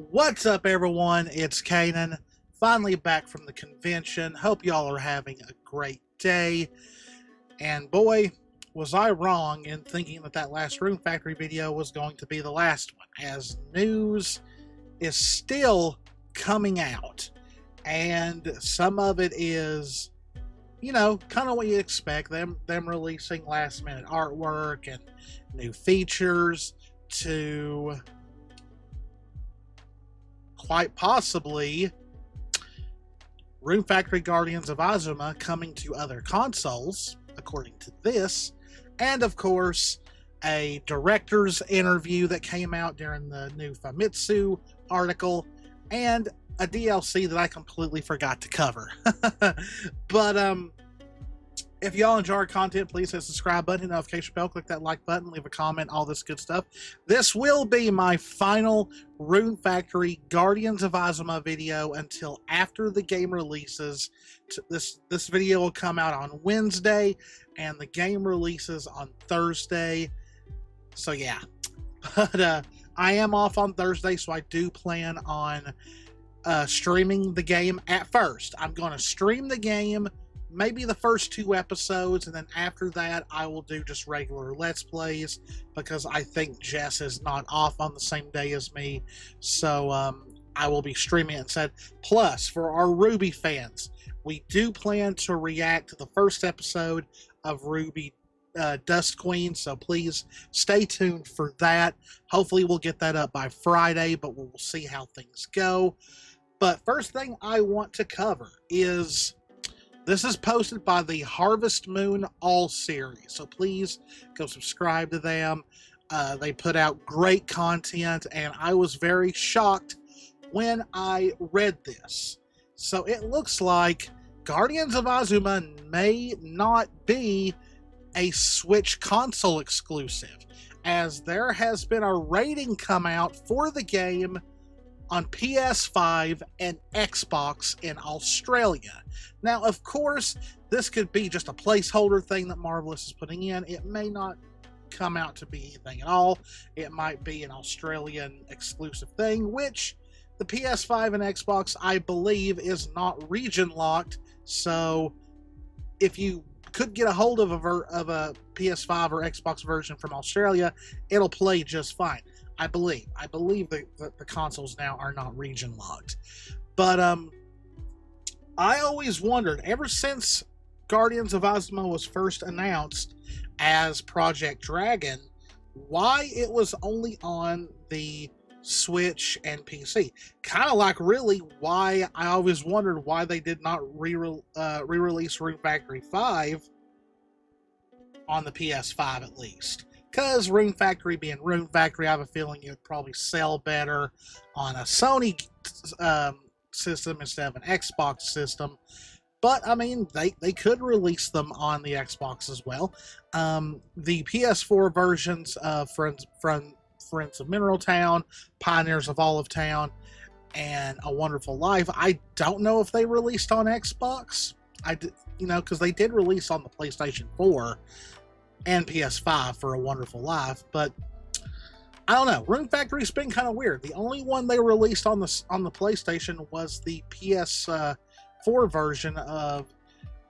What's up, everyone? It's Cannan, finally back from the convention. Hope y'all are having a great day. And boy, was I wrong in thinking that last Rune Factory video was going to be the last one, as news is still coming out. And some of it is, kind of what you expect. Them releasing last-minute artwork and new features to quite possibly Rune Factory Guardians of Azuma coming to other consoles, according to this, and of course a director's interview that came out during the new Famitsu article, and a DLC that I completely forgot to cover. But if y'all enjoy our content, please hit the subscribe button, hit the notification bell, click that like button, leave a comment, all this good stuff. This will be my final Rune Factory Guardians of Azuma video until after the game releases. This video will come out on Wednesday, and the game releases on Thursday. So yeah, but I am off on Thursday, so I do plan on streaming the game at first. I'm going to stream the game, maybe the first 2 episodes, and then after that I will do just regular Let's Plays, because I think Jess is not off on the same day as me, so I will be streaming it instead. Plus, for our Ruby fans, we do plan to react to the first episode of Ruby Dust Queen, so please stay tuned for that. Hopefully we'll get that up by Friday, but we'll see how things go. But first thing I want to cover is, this is posted by the Harvest Moon All series, so please go subscribe to them. They put out great content, and I was very shocked when I read this. So it looks like Guardians of Azuma may not be a Switch console exclusive, as there has been a rating come out for the game on PS5 and Xbox in Australia. Now, of course, this could be just a placeholder thing that Marvelous is putting in. It may not come out to be anything at all. It might be an Australian exclusive thing, which the PS5 and Xbox, I believe, is not region locked. So if you could get a hold of a PS5 or Xbox version from Australia, it'll play just fine. I believe the consoles now are not region locked. But I always wondered, ever since Guardians of Azuma was first announced as Project Dragon, why it was only on the Switch and PC. Kind of like, really, why I always wondered why they did not re-release Rune Factory 5 on the PS5 at least. Because Rune Factory being Rune Factory, I have a feeling it would probably sell better on a Sony system instead of an Xbox system. But, I mean, they could release them on the Xbox as well. The PS4 versions of Friends of Mineral Town, Pioneers of Olive Town, and A Wonderful Life, I don't know if they released on Xbox. Because they did release on the PlayStation 4 and PS5 for A Wonderful Life, but I don't know. Rune Factory's been kind of weird. The only one they released on the PlayStation was the PS4 version of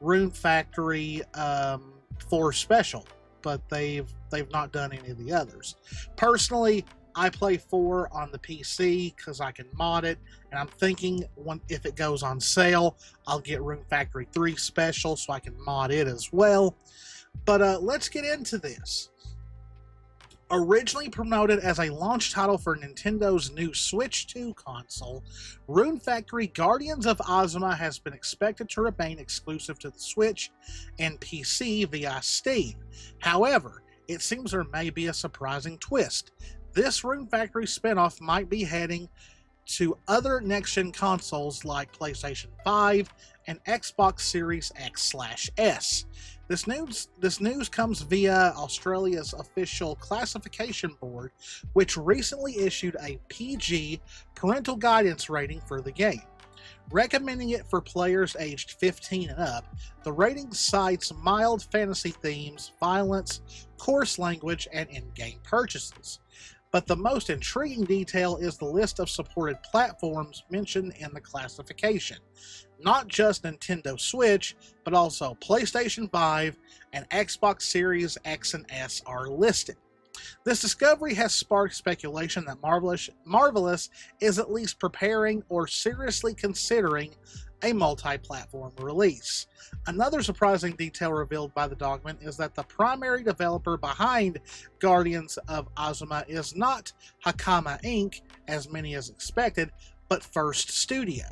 Rune Factory 4 Special, but they've not done any of the others. Personally, I play 4 on the PC because I can mod it, and I'm thinking if it goes on sale, I'll get Rune Factory 3 Special so I can mod it as well. But let's get into this. Originally promoted as a launch title for Nintendo's new Switch 2 console, Rune Factory Guardians of Azuma has been expected to remain exclusive to the Switch and PC via Steam. However, it seems there may be a surprising twist. This Rune Factory spinoff might be heading to other next-gen consoles like PlayStation 5 and Xbox Series X/S. This news comes via Australia's official classification board, which recently issued a PG parental guidance rating for the game, recommending it for players aged 15 and up. The rating cites mild fantasy themes, violence, coarse language, and in-game purchases. but the most intriguing detail is the list of supported platforms mentioned in the classification. Not just Nintendo Switch, but also PlayStation 5 and Xbox Series X and S are listed. This discovery has sparked speculation that Marvelous is at least preparing or seriously considering a multi-platform release. Another surprising detail revealed by the document is that the primary developer behind Guardians of Azuma is not Hakama Inc., as many as expected, but First Studio,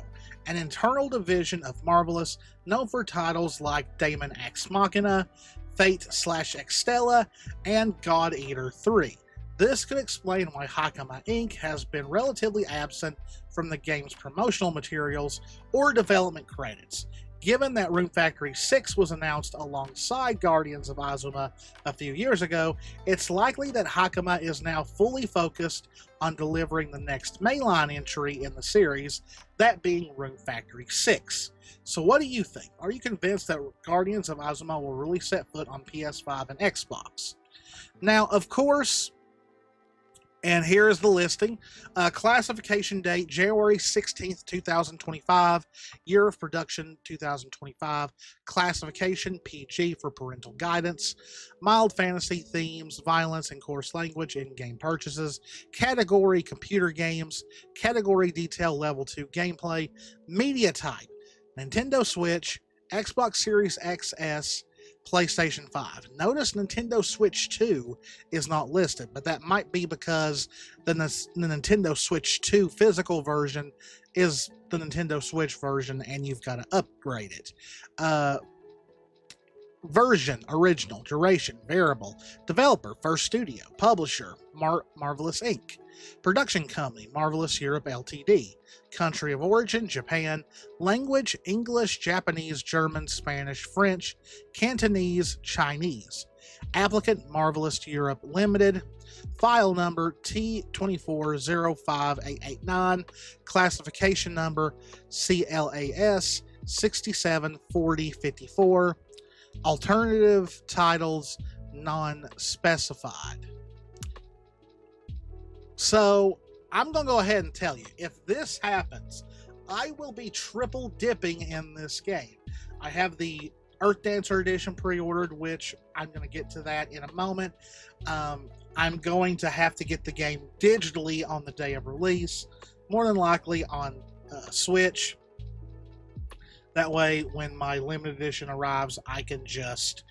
an internal division of Marvelous known for titles like Daemon X Machina, Fate/Extella, and God Eater 3. This could explain why Hakama Inc. has been relatively absent from the game's promotional materials or development credits. Given that Rune Factory 6 was announced alongside Guardians of Azuma a few years ago, it's likely that Hakama is now fully focused on delivering the next mainline entry in the series, that being Rune Factory 6. So what do you think? Are you convinced that Guardians of Azuma will really set foot on PS5 and Xbox? Now, of course, and here is the listing. Classification date, January 16th, 2025. Year of production, 2025. Classification, PG for parental guidance. Mild fantasy themes, violence, and coarse language in-game purchases. Category, computer games. Category detail, level 2 gameplay. Media type, Nintendo Switch, Xbox Series XS, PlayStation 5. Notice Nintendo Switch 2 is not listed, but that might be because the Nintendo Switch 2 physical version is the Nintendo Switch version and you've got to upgrade it. Version, original, duration, variable, developer, First Studio, publisher, Marvelous Inc., production company, Marvelous Europe Ltd., country of origin, Japan, language, English, Japanese, German, Spanish, French, Cantonese, Chinese, applicant, Marvelous Europe Limited, file number T2405889, classification number CLAS 674054, alternative titles non-specified. So I'm going to go ahead and tell you, if this happens, I will be triple dipping in this game. I have the Earth Dancer Edition pre-ordered, which I'm going to get to that in a moment. I'm going to have to get the game digitally on the day of release, more than likely on Switch. That way, when my limited edition arrives, I can just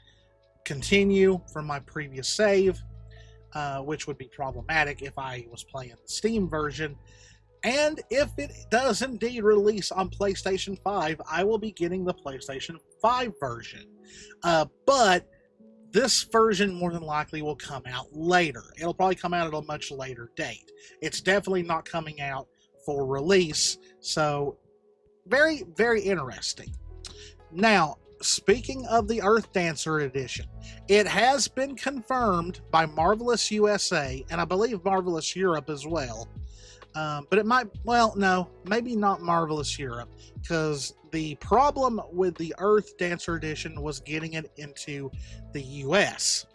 continue from my previous save, which would be problematic if I was playing the Steam version. And if it does indeed release on PlayStation 5, I will be getting the PlayStation 5 version. But this version more than likely will come out later. It'll probably come out at a much later date. It's definitely not coming out for release, so very, very interesting. Now, speaking of the Earth Dancer Edition, it has been confirmed by Marvelous USA, and I believe Marvelous Europe as well. But it might, well, no, maybe not Marvelous Europe, because the problem with the Earth Dancer Edition was getting it into the US.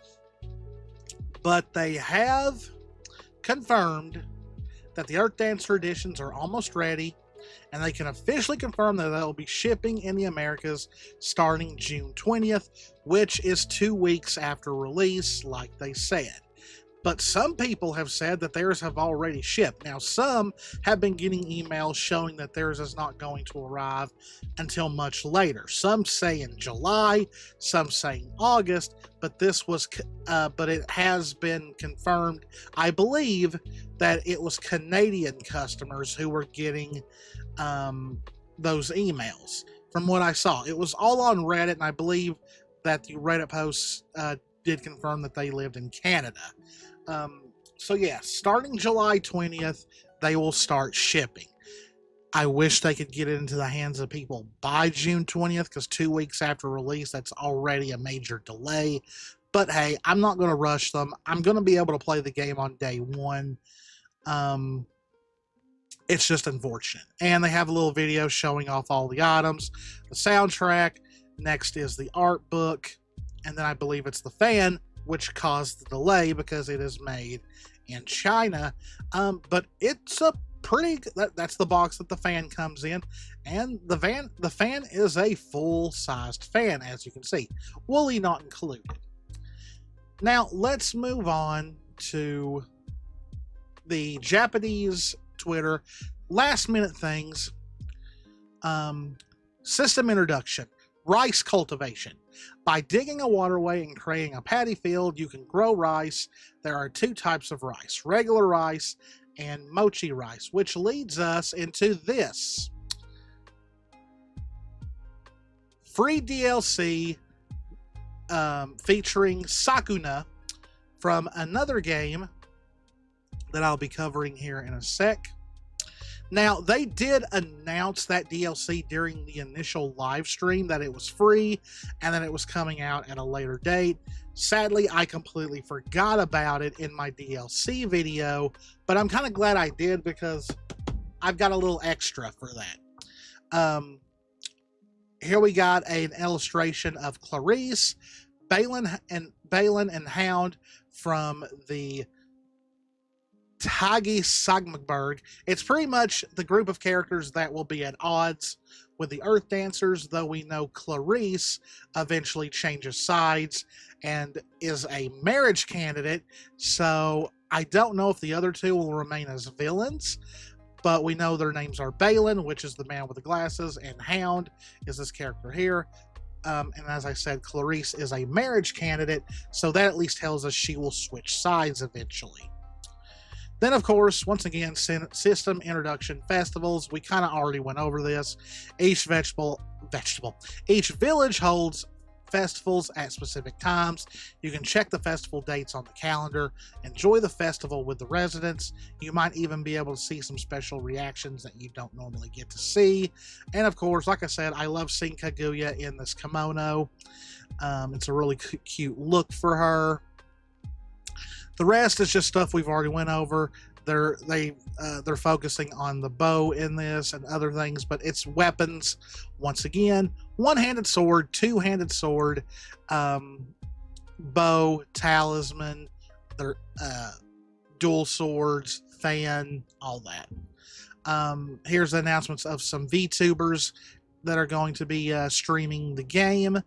But they have confirmed that the Earth Dancer Editions are almost ready, and they can officially confirm that they'll be shipping in the Americas starting June 20th, which is 2 weeks after release, like they said. But some people have said that theirs have already shipped. Now, some have been getting emails showing that theirs is not going to arrive until much later. Some say in July, some say in August, but it has been confirmed. I believe that it was Canadian customers who were getting those emails. From what I saw, it was all on Reddit, and I believe that the Reddit posts did confirm that they lived in Canada. So yeah, starting July 20th, they will start shipping. I wish they could get it into the hands of people by June 20th, because 2 weeks after release, that's already a major delay. But hey, I'm not going to rush them. I'm going to be able to play the game on day one. It's just unfortunate. And they have a little video showing off all the items, the soundtrack. Next is the art book. And then I believe it's the fan which caused the delay because it is made in China. But it's a pretty, that's the box that the fan comes in, and the fan is a full-sized fan, as you can see, woolly not included. Now let's move on to the Japanese Twitter last minute things. System introduction: rice cultivation. By digging a waterway and creating a paddy field, you can grow rice. There are two types of rice: regular rice and mochi rice, which leads us into this free DLC featuring Sakuna from another game that I'll be covering here in a sec. Now, they did announce that DLC during the initial live stream, that it was free and that it was coming out at a later date. Sadly, I completely forgot about it in my DLC video, but I'm kind of glad I did because I've got a little extra for that. Here we got an illustration of Clarice, Balin and Hound from the Tagi Sagmberg. It's pretty much the group of characters that will be at odds with the Earth Dancers, though we know Clarice eventually changes sides and is a marriage candidate, so I don't know if the other two will remain as villains, but we know their names are Balin, which is the man with the glasses, and Hound is this character here. And as I said, Clarice is a marriage candidate, so that at least tells us she will switch sides eventually. Then, of course, once again, system introduction festivals. We kind of already went over this. Each village holds festivals at specific times. You can check the festival dates on the calendar. Enjoy the festival with the residents. You might even be able to see some special reactions that you don't normally get to see. And, of course, like I said, I love seeing Kaguya in this kimono. It's a really cute look for her. The rest is just stuff we've already went over. They're focusing on the bow in this and other things, but it's weapons. Once again, one-handed sword, two-handed sword, bow, talisman, their dual swords, fan, all that. Here's the announcements of some VTubers that are going to be streaming the game.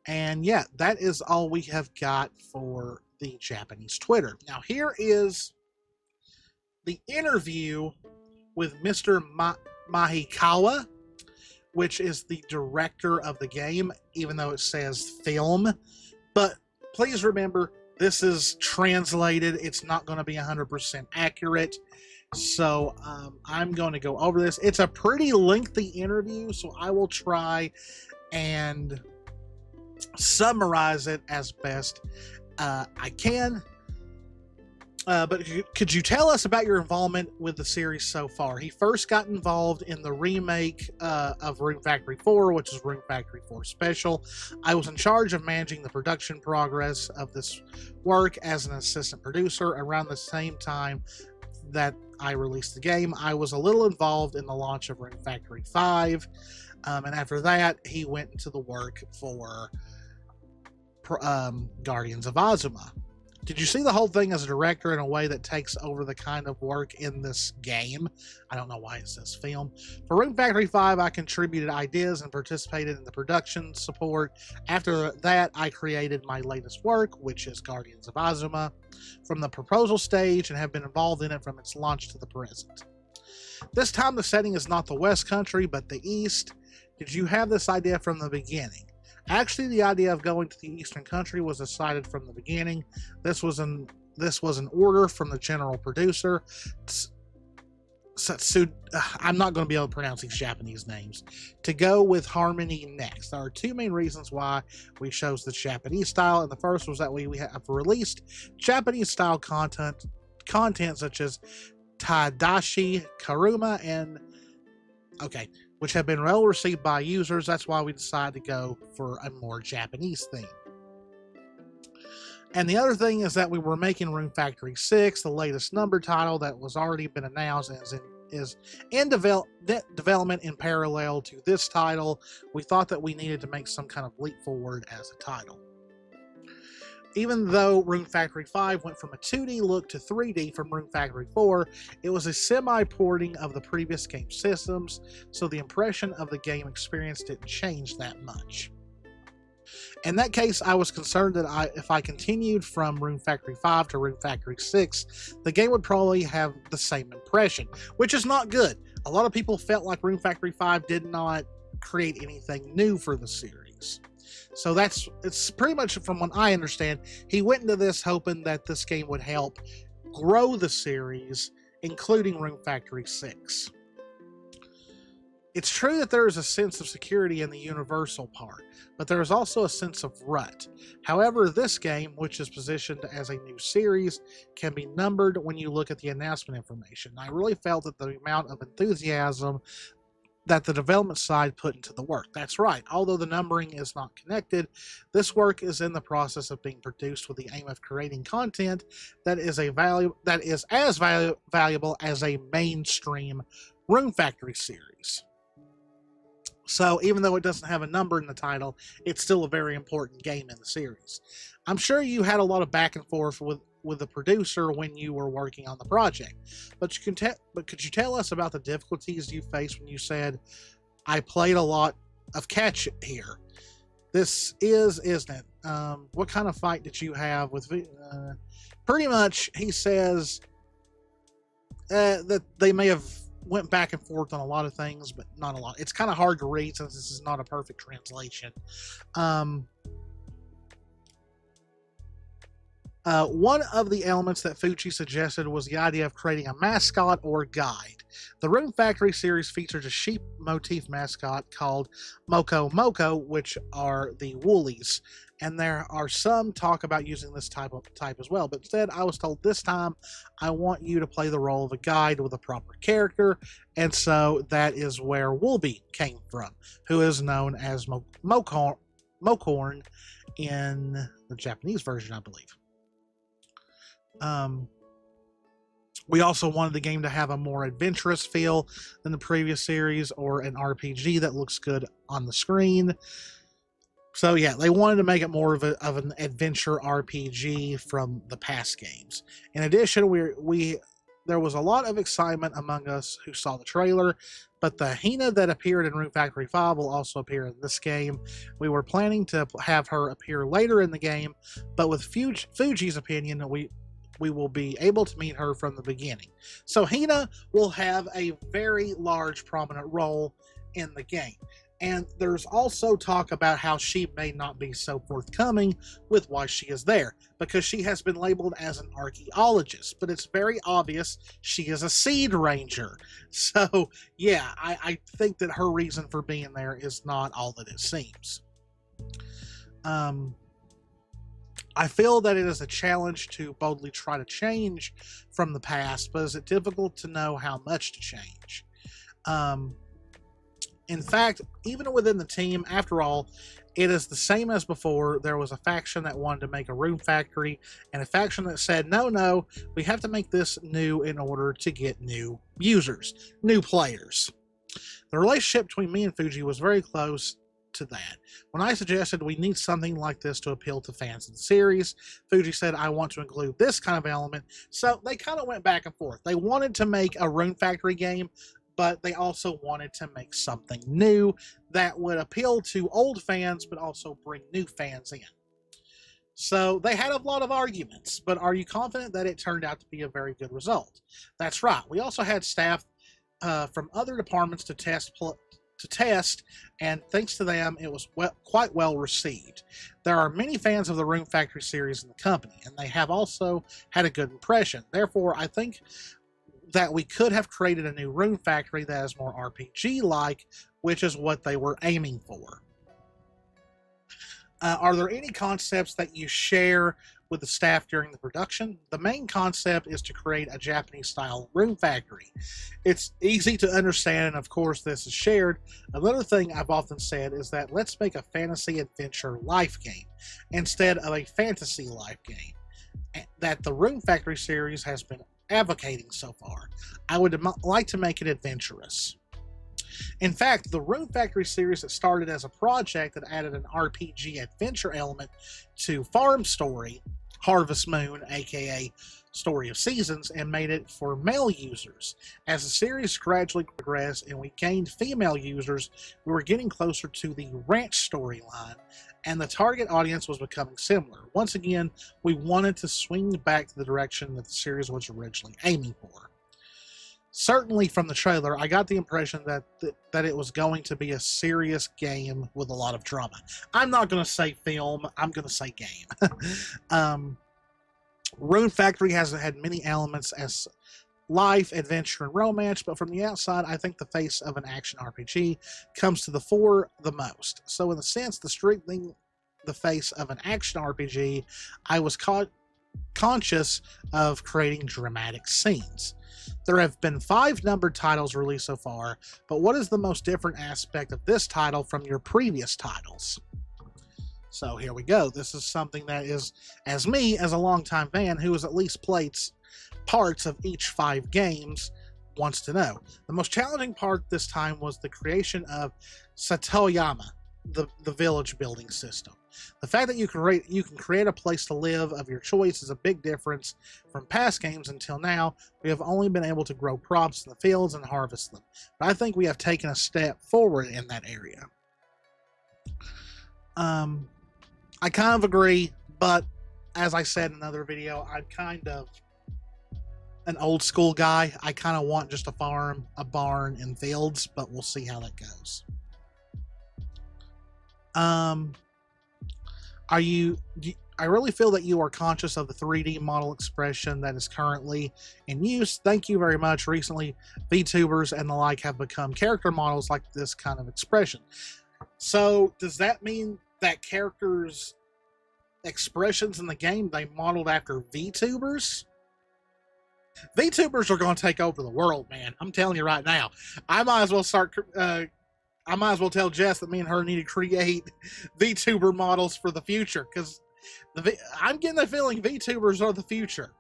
And yeah, that is all we have got for the Japanese Twitter. Now here is the interview with Mr. Mahikawa, which is the director of the game, even though it says film. But please remember, this is translated. It's not going to be 100% accurate. So I'm going to go over this. It's a pretty lengthy interview, so I will try and summarize it as best I can. But could you tell us about your involvement with the series so far? He first got involved in the remake of Rune Factory 4, which is Rune Factory 4 Special. I was in charge of managing the production progress of this work as an assistant producer. Around the same time that I released the game, I was a little involved in the launch of Rune Factory 5. And after that, he went into the work for Guardians of Azuma. Did you see the whole thing as a director in a way that takes over the kind of work in this game? I don't know why it says film. For Rune Factory 5, I contributed ideas and participated in the production support. After that, I created my latest work, which is Guardians of Azuma, from the proposal stage and have been involved in it from its launch to the present. This time, the setting is not the West Country, but the East. Did you have this idea from the beginning? Actually, the idea of going to the Eastern Country was decided from the beginning. This was an order from the general producer. I'm not going to be able to pronounce these Japanese names. To go with Harmony next. There are two main reasons why we chose the Japanese style, and the first was that we have released Japanese style content such as Tadashi Karuma and which have been well received by users. That's why we decided to go for a more Japanese theme. And the other thing is that we were making Rune Factory 6, the latest number title that was already been announced and is in development in parallel to this title. We thought that we needed to make some kind of leap forward as a title. Even though Rune Factory 5 went from a 2D look to 3D from Rune Factory 4, it was a semi-porting of the previous game systems, so the impression of the game experience didn't change that much. In that case, I was concerned that if I continued from Rune Factory 5 to Rune Factory 6, the game would probably have the same impression, which is not good. A lot of people felt like Rune Factory 5 did not create anything new for the series. So it's pretty much from what I understand. He went into this hoping that this game would help grow the series, including Rune Factory 6. It's true that there is a sense of security in the universal part, but there is also a sense of rut. However, this game, which is positioned as a new series, can be numbered when you look at the announcement information. I really felt that the amount of enthusiasm that the development side put into the work. That's right, although the numbering is not connected, this work is in the process of being produced with the aim of creating content that is as valuable as a mainstream Rune Factory series. So even though it doesn't have a number in the title, it's still a very important game in the series. I'm sure you had a lot of back and forth with the producer when you were working on the project, but could you tell us about the difficulties you faced when you said, "I played a lot of catch here"? This isn't it? What kind of fight did you have with? Pretty much, he says that they may have went back and forth on a lot of things, but not a lot. It's kind of hard to read since this is not a perfect translation. One of the elements that Fuji suggested was the idea of creating a mascot or guide. The Rune Factory series features a sheep motif mascot called Moko Moko, which are the Woolies, and there are some talk about using this type as well, but instead I was told this time I want you to play the role of a guide with a proper character, and so that is where Woolby came from, who is known as Mokorn in the Japanese version, I believe. We also wanted the game to have a more adventurous feel than the previous series, or an RPG that looks good on the screen. So yeah, they wanted to make it more of an adventure RPG from the past games. In addition, there was a lot of excitement among us who saw the trailer, but the Hina that appeared in Rune Factory 5 will also appear in this game. We were planning to have her appear later in the game, but with Fuji's opinion, we will be able to meet her from the beginning. So Hina will have a very large, prominent role in the game. And there's also talk about how she may not be so forthcoming with why she is there, because she has been labeled as an archaeologist, but it's very obvious she is a seed ranger. So yeah, I think that her reason for being there is not all that it seems. I feel that it is a challenge to boldly try to change from the past, but is it difficult to know how much to change? In fact, even within the team, after all, it is the same as before. There was a faction that wanted to make a Rune Factory, and a faction that said, no, we have to make this new in order to get new users, new players. The relationship between me and Fuji was very close to that. When I suggested we need something like this to appeal to fans of the series, Fuji said, I want to include this kind of element. So they kind of went back and forth. They wanted to make a Rune Factory game, but they also wanted to make something new that would appeal to old fans, but also bring new fans in. So they had a lot of arguments, but are you confident that it turned out to be a very good result? That's right. We also had staff from other departments to test, and thanks to them, it was quite well received. There are many fans of the Rune Factory series in the company, and they have also had a good impression. Therefore, I think that we could have created a new Rune Factory that is more RPG-like, which is what they were aiming for. Are there any concepts that you share with the staff during the production? The main concept is to create a Japanese-style Rune Factory. It's easy to understand, and of course this is shared. Another thing I've often said is that let's make a fantasy adventure life game instead of a fantasy life game that the Rune Factory series has been advocating so far. I would like to make it adventurous. In fact, the Rune Factory series that started as a project that added an RPG adventure element to Farm Story, Harvest Moon, aka Story of Seasons, and made it for male users. As the series gradually progressed and we gained female users, we were getting closer to the ranch storyline, and the target audience was becoming similar. Once again, we wanted to swing back to the direction that the series was originally aiming for. Certainly from the trailer, I got the impression that it was going to be a serious game with a lot of drama. I'm not going to say film, I'm going to say game. Rune Factory has had many elements as life, adventure, and romance, but from the outside, I think the face of an action RPG comes to the fore the most. So in a sense, the strengthening the face of an action RPG, I was conscious of creating dramatic scenes. There have been 5 numbered titles released so far, but what is the most different aspect of this title from your previous titles? So here we go. This is something that is, as me, as a longtime fan who has at least played parts of each 5 games, wants to know. The most challenging part this time was the creation of Satoyama, the village building system. The fact that you can create a place to live of your choice is a big difference from past games. Until now, we have only been able to grow crops in the fields and harvest them. But I think we have taken a step forward in that area. I kind of agree, but as I said in another video, I'm kind of an old school guy. I kind of want just a farm, a barn, and fields, but we'll see how that goes. I really feel that you are conscious of the 3D model expression that is currently in use. Thank you very much. Recently, VTubers and the like have become character models like this kind of expression. So does that mean that characters' expressions in the game, they modeled after VTubers? VTubers are going to take over the world, man. I'm telling you right now. I might as well tell Jess that me and her need to create VTuber models for the future, because I'm getting the feeling VTubers are the future.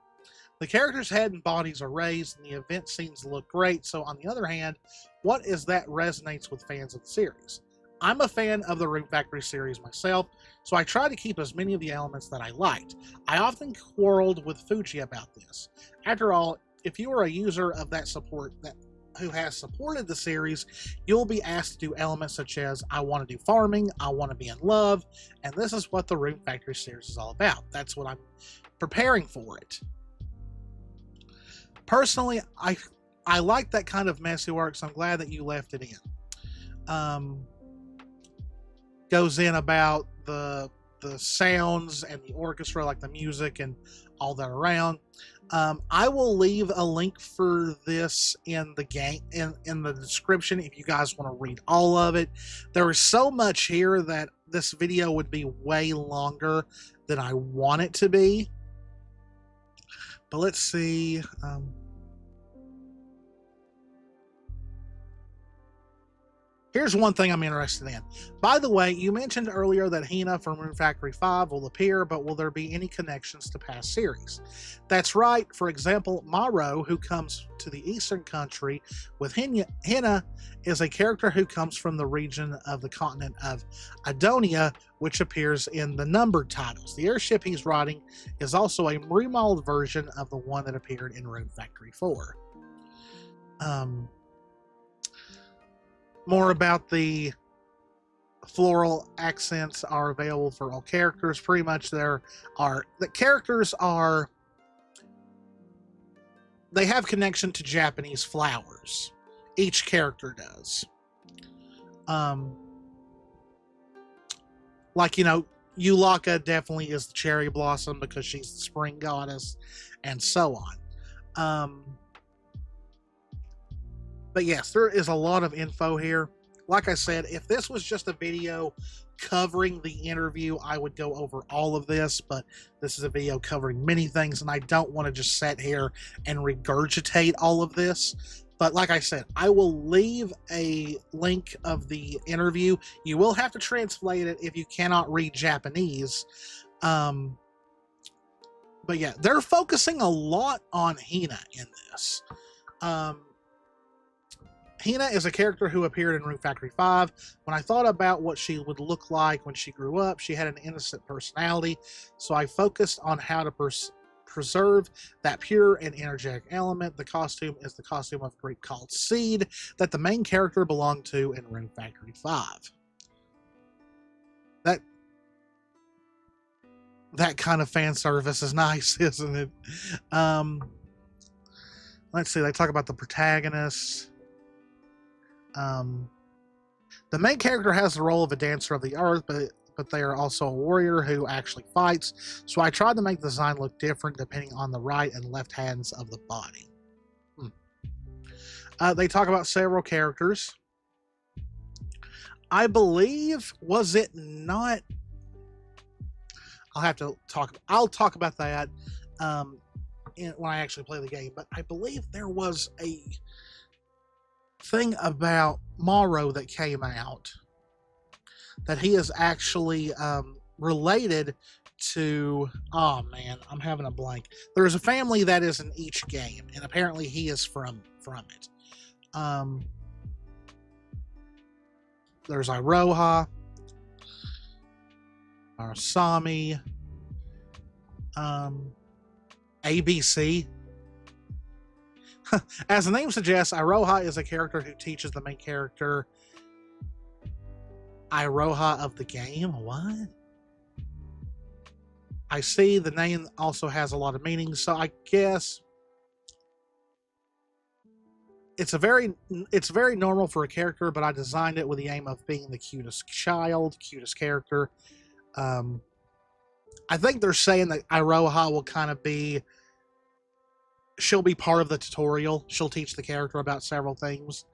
The characters' head and bodies are raised, and the event scenes look great. So on the other hand, what is that resonates with fans of the series? I'm a fan of the Rune Factory series myself, so I try to keep as many of the elements that I liked. I often quarreled with Fuji about this. After all, if you are a user of that support who has supported the series, you'll be asked to do elements such as, I want to do farming, I want to be in love, and this is what the Rune Factory series is all about. That's what I'm preparing for it. Personally, I like that kind of messy work, so I'm glad that you left it in. Goes in about the sounds and the orchestra, like the music and all that around. I will leave a link for this in the game in the description if you guys want to read all of it. There is so much here that this video would be way longer than I want it to be. But let's see. Here's one thing I'm interested in. By the way, you mentioned earlier that Hina from Rune Factory 5 will appear, but will there be any connections to past series? That's right. For example, Maro, who comes to the eastern country with Hina, is a character who comes from the region of the continent of Adonia, which appears in the numbered titles. The airship he's riding is also a remodeled version of the one that appeared in Rune Factory 4. More about the floral accents are available for all characters. Pretty much they have connection to Japanese flowers. Each character does. Like, you know, Yulaka definitely is the cherry blossom because she's the spring goddess, and so on. But yes, there is a lot of info here. Like I said, if this was just a video covering the interview, I would go over all of this, but this is a video covering many things, and I don't want to just sit here and regurgitate all of this. But like I said, I will leave a link of the interview. You will have to translate it if you cannot read Japanese. But yeah, they're focusing a lot on Hina in this. Hina is a character who appeared in Rune Factory 5. When I thought about what she would look like when she grew up, she had an innocent personality, so I focused on how to preserve that pure and energetic element. The costume is the costume of a grape called Seed that the main character belonged to in Rune Factory 5. That kind of fan service is nice, isn't it? Let's see, they talk about the protagonists. The main character has the role of a dancer of the earth, but they are also a warrior who actually fights. So I tried to make the design look different depending on the right and left hands of the body. They talk about several characters. I believe, was it not? I'll talk about that when I actually play the game. But I believe there was a thing about Maro that came out that he is actually related to. Oh man, I'm having a blank. There's a family that is in each game, and apparently he is from it. There's Aroa, Arasami, ABC. As the name suggests, Aroha is a character who teaches the main character Aroha of the game. What? I see the name also has a lot of meanings, so I guess it's very normal for a character, but I designed it with the aim of being the cutest character. I think they're saying that Aroha will kind of be, she'll be part of the tutorial. She'll teach the character about several things.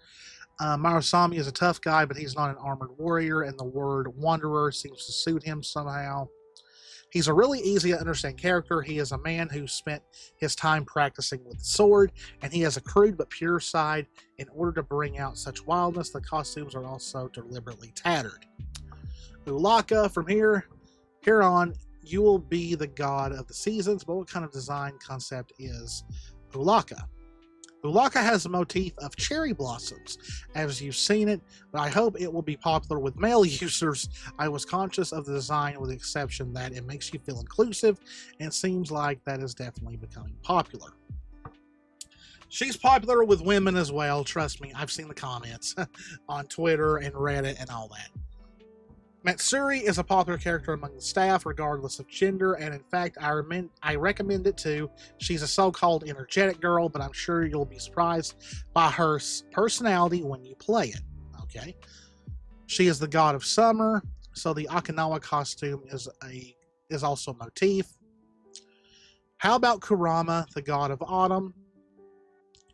Marasami is a tough guy, but he's not an armored warrior, and the word wanderer seems to suit him somehow. He's a really easy to understand character. He is a man who spent his time practicing with the sword, and he has a crude but pure side. In order to bring out such wildness, the costumes are also deliberately tattered. Ulaka, from here on, you will be the god of the seasons, but what kind of design concept is Ulaka? Ulaka has a motif of cherry blossoms, as you've seen it, but I hope it will be popular with male users. I was conscious of the design with the exception that it makes you feel inclusive, and it seems like that is definitely becoming popular. She's popular with women as well, trust me. I've seen the comments on Twitter and Reddit and all that. Matsuri is a popular character among the staff, regardless of gender, and in fact, I recommend it too. She's a so-called energetic girl, but I'm sure you'll be surprised by her personality when you play it. Okay, she is the god of summer, so the Okinawa costume is also a motif. How about Kurama, the god of autumn?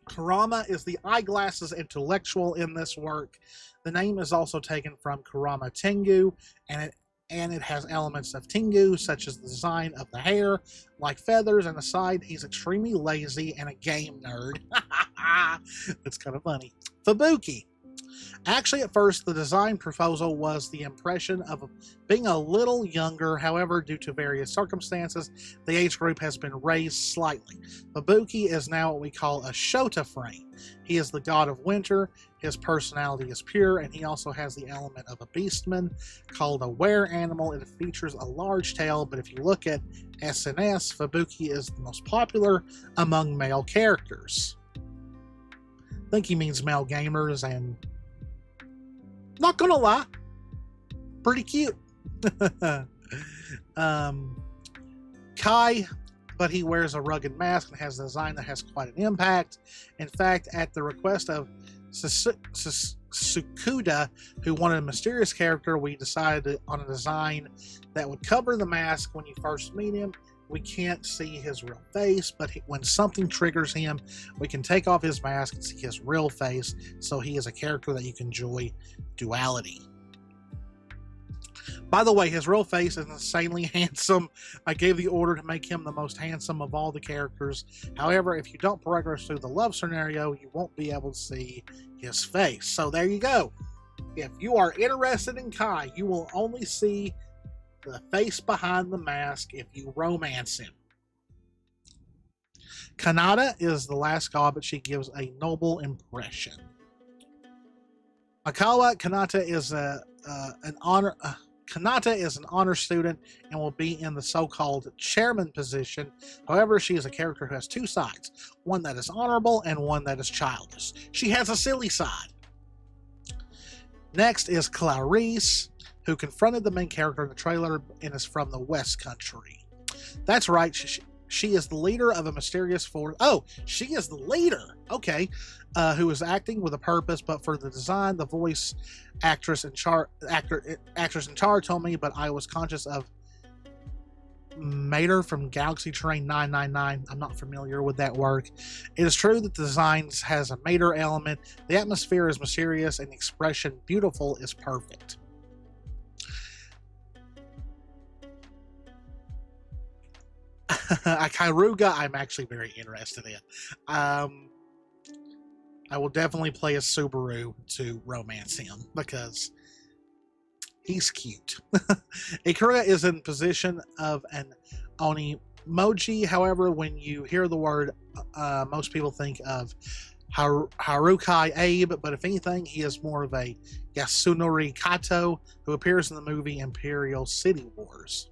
Kurama is the eyeglasses intellectual in this work. The name is also taken from Kurama Tengu, and it has elements of Tengu, such as the design of the hair, like feathers, and aside, he's extremely lazy and a game nerd. That's kind of funny. Fubuki. Actually, at first, the design proposal was the impression of being a little younger. However, due to various circumstances, the age group has been raised slightly. Fubuki is now what we call a Shota frame. He is the god of winter, his personality is pure, and he also has the element of a beastman called a were animal. It features a large tail, but if you look at SNS, Fubuki is the most popular among male characters. I think he means male gamers, and not gonna lie, pretty cute. Kai, but he wears a rugged mask and has a design that has quite an impact. In fact, at the request of Sukuda, who wanted a mysterious character, we decided on a design that would cover the mask when you first meet him. We can't see his real face, but when something triggers him, we can take off his mask and see his real face, so he is a character that you can enjoy duality. By the way, his real face is insanely handsome. I gave the order to make him the most handsome of all the characters. However, if you don't progress through the love scenario, you won't be able to see his face. So there you go. If you are interested in Kai, you will only see the face behind the mask if you romance him. Kannata is the last god, but she gives a noble impression. Makawa Kannata is an honor. Kannata is an honor student and will be in the so-called chairman position. However, she is a character who has two sides, one that is honorable and one that is childish. She has a silly side. Next is Clarice, who confronted the main character in the trailer and is from the West Country. That's right, she is the leader of a mysterious force. Oh, she is the leader! Okay. Who is acting with a purpose, but for the design, the voice actress in charge told me, but I was conscious of Mater from Galaxy Train 999. I'm not familiar with that work. It is true that the design has a Mater element. The atmosphere is mysterious and the expression beautiful is perfect. Kairuga, I'm actually very interested in. I will definitely play as Subaru to romance him because he's cute. Ikura is in position of an Onimoji. However, when you hear the word, most people think of Harukai Abe, but if anything, he is more of a Yasunori Kato who appears in the movie Imperial City Wars.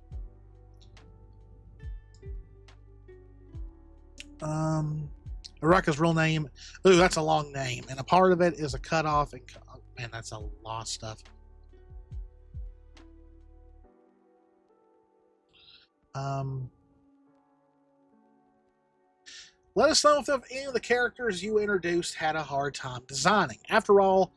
Araka's real name, ooh, that's a long name, and a part of it is a cutoff, and man, that's a lot of stuff. Let us know if any of the characters you introduced had a hard time designing. After all,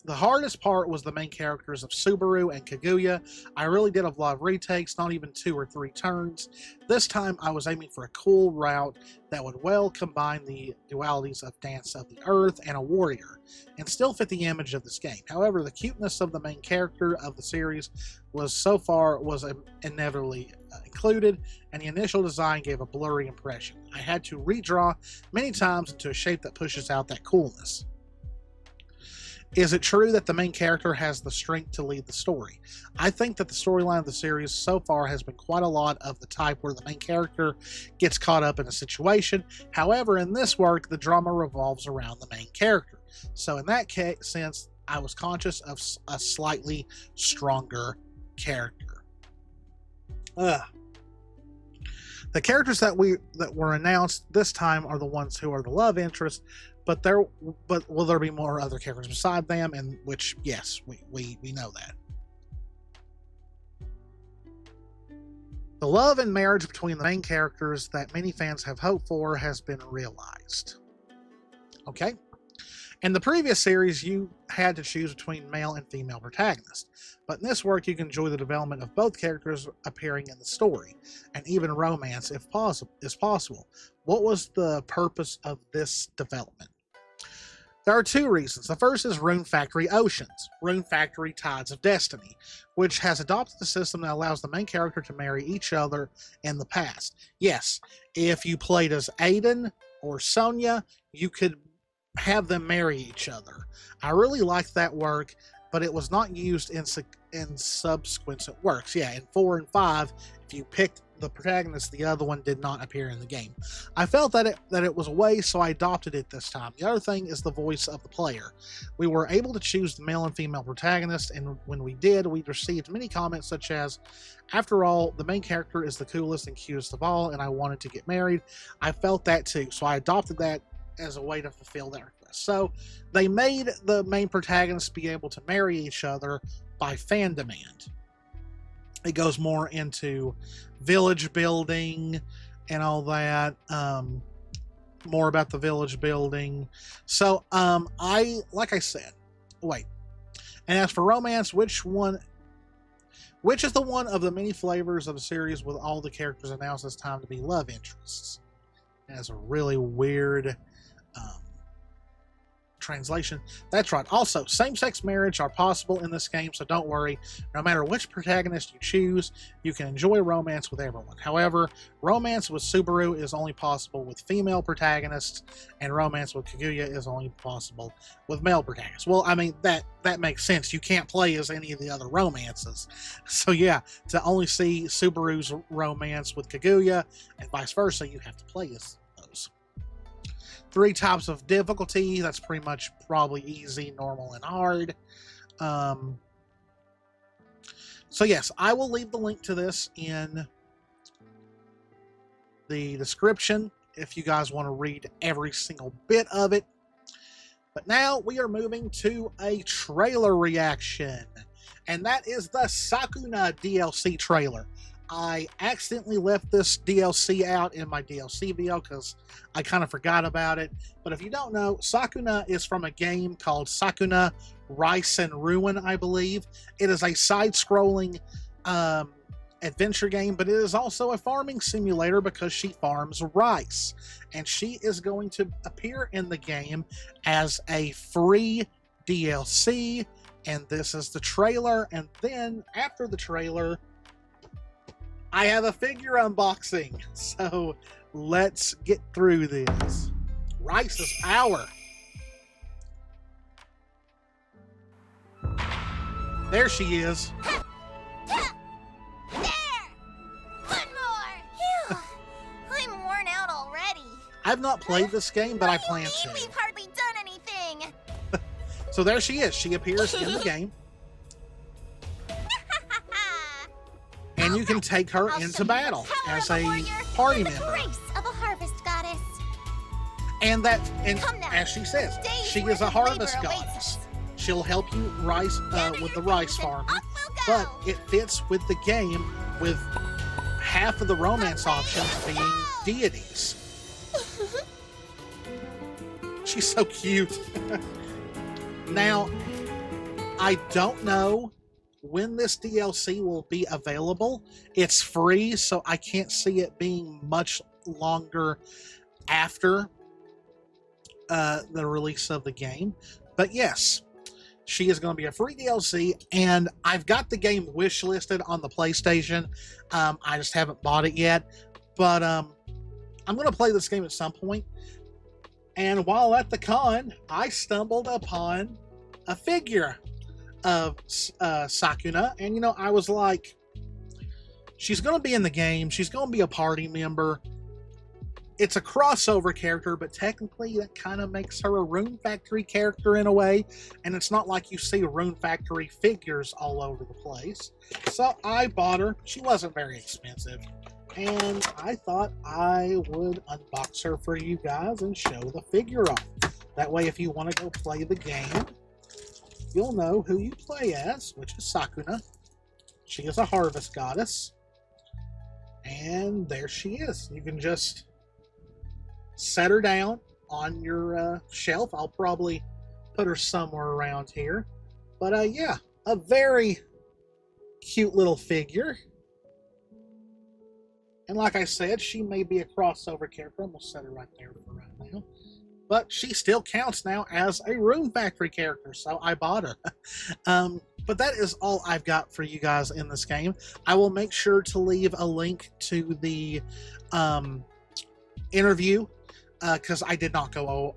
the hardest part was the main characters of Subaru and Kaguya. I really did a lot of retakes, not even 2 or 3 turns. This time I was aiming for a cool route that would well combine the dualities of Dance of the Earth and a warrior, and still fit the image of this game. However, the cuteness of the main character of the series was inevitably included, and the initial design gave a blurry impression. I had to redraw many times into a shape that pushes out that coolness. Is it true that the main character has the strength to lead the story? I think that the storyline of the series so far has been quite a lot of the type where the main character gets caught up in a situation. However, in this work, the drama revolves around the main character. So in that sense, I was conscious of a slightly stronger character. The characters that were announced this time are the ones who are the love interest, but will there be more other characters beside them? And which, yes, we know that. The love and marriage between the main characters that many fans have hoped for has been realized. Okay? In the previous series, you had to choose between male and female protagonists, but in this work, you can enjoy the development of both characters appearing in the story, and even romance if possible. What was the purpose of this development? There are 2 reasons. The first is Rune Factory Oceans, Rune Factory Tides of Destiny, which has adopted a system that allows the main character to marry each other in the past. Yes, if you played as Aiden or Sonya, you could have them marry each other. I really liked that work, but it was not used in subsequent works. Yeah, in 4 and 5, if you picked the protagonist, the other one did not appear in the game. I felt that it was a waste, so I adopted it this time. The other thing is the voice of the player. We were able to choose the male and female protagonist, and when we did, we received many comments such as, after all, the main character is the coolest and cutest of all, and I wanted to get married. I felt that too, so I adopted that as a way to fulfill that request. So they made the main protagonists be able to marry each other by fan demand. It goes more into village building and all that, more about the village building. So like I said, wait, and as for romance, which is the one of the many flavors of the series with all the characters announced this time to be love interests? That's a really weird translation. That's right. Also, same-sex marriage are possible in this game, so don't worry. No matter which protagonist you choose, you can enjoy romance with everyone. However, romance with Subaru is only possible with female protagonists, and romance with Kaguya is only possible with male protagonists. Well, I mean, that makes sense. You can't play as any of the other romances. So yeah, to only see Subaru's romance with Kaguya, and vice versa, you have to play as those. 3 types of difficulty. That's pretty much probably easy, normal, and hard. So yes, I will leave the link to this in the description if you guys want to read every single bit of it. But now we are moving to a trailer reaction, and that is the Sakuna DLC trailer. I accidentally left this DLC out in my DLC video because I kind of forgot about it. But if you don't know, Sakuna is from a game called Sakuna Rice and Rune, I believe. It is a side-scrolling adventure game, but it is also a farming simulator because she farms rice. And she is going to appear in the game as a free DLC. And this is the trailer. And then after the trailer, I have a figure unboxing, so let's get through this. Rice is power. There she is. There! One more! Phew. I'm worn out already. I've not played this game, but I plan to. We've hardly done anything. So there she is. She appears in the game. And you can take her into battle as a party member. Grace of a harvest goddess. And as she says, she is a harvest goddess. She'll help you with the rice farming, but it fits with the game with half of the romance options being deities. She's so cute. Now, I don't know when this DLC will be available. It's free, so I can't see it being much longer after the release of the game. But yes, she is going to be a free DLC, and I've got the game wish listed on the PlayStation. I just haven't bought it yet, but I'm going to play this game at some point. And while at the con, I stumbled upon a figure of Sakuna, and you know, I was like, she's going to be in the game, she's going to be a party member. It's a crossover character, but technically that kind of makes her a Rune Factory character in a way, and it's not like you see Rune Factory figures all over the place. So I bought her. She wasn't very expensive, and I thought I would unbox her for you guys and show the figure off. That way, if you want to go play the game, you'll know who you play as, which is Sakuna. She is a harvest goddess. And there she is. You can just set her down on your shelf. I'll probably put her somewhere around here. But yeah, a very cute little figure. And like I said, she may be a crossover character. I'm going to set her right there for right now. But she still counts now as a Rune Factory character, so I bought her. But that is all I've got for you guys in this game. I will make sure to leave a link to the interview, because I did not go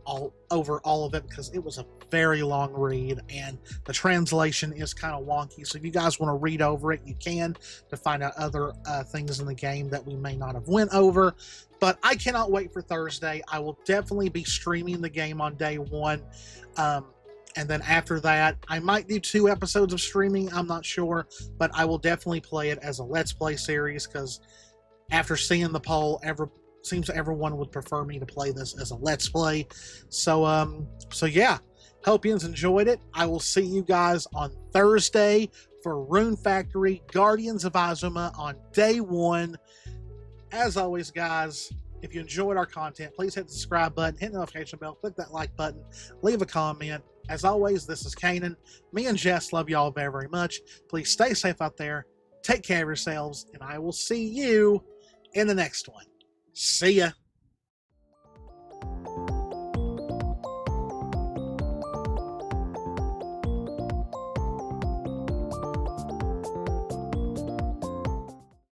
over all of it, because it was a very long read, and the translation is kind of wonky. So if you guys want to read over it, you can, to find out other things in the game that we may not have went over. But I cannot wait for Thursday. I will definitely be streaming the game on day one. And then after that, I might do 2 episodes of streaming. I'm not sure. But I will definitely play it as a Let's Play series, because after seeing the poll, seems everyone would prefer me to play this as a Let's Play. So yeah. Hope you enjoyed it. I will see you guys on Thursday for Rune Factory Guardians of Azuma on day 1. As always, guys, if you enjoyed our content, please hit the subscribe button, hit the notification bell, click that like button, leave a comment. As always, this is Cannan. Me and Jess love y'all very, very much. Please stay safe out there. Take care of yourselves, and I will see you in the next one. See ya.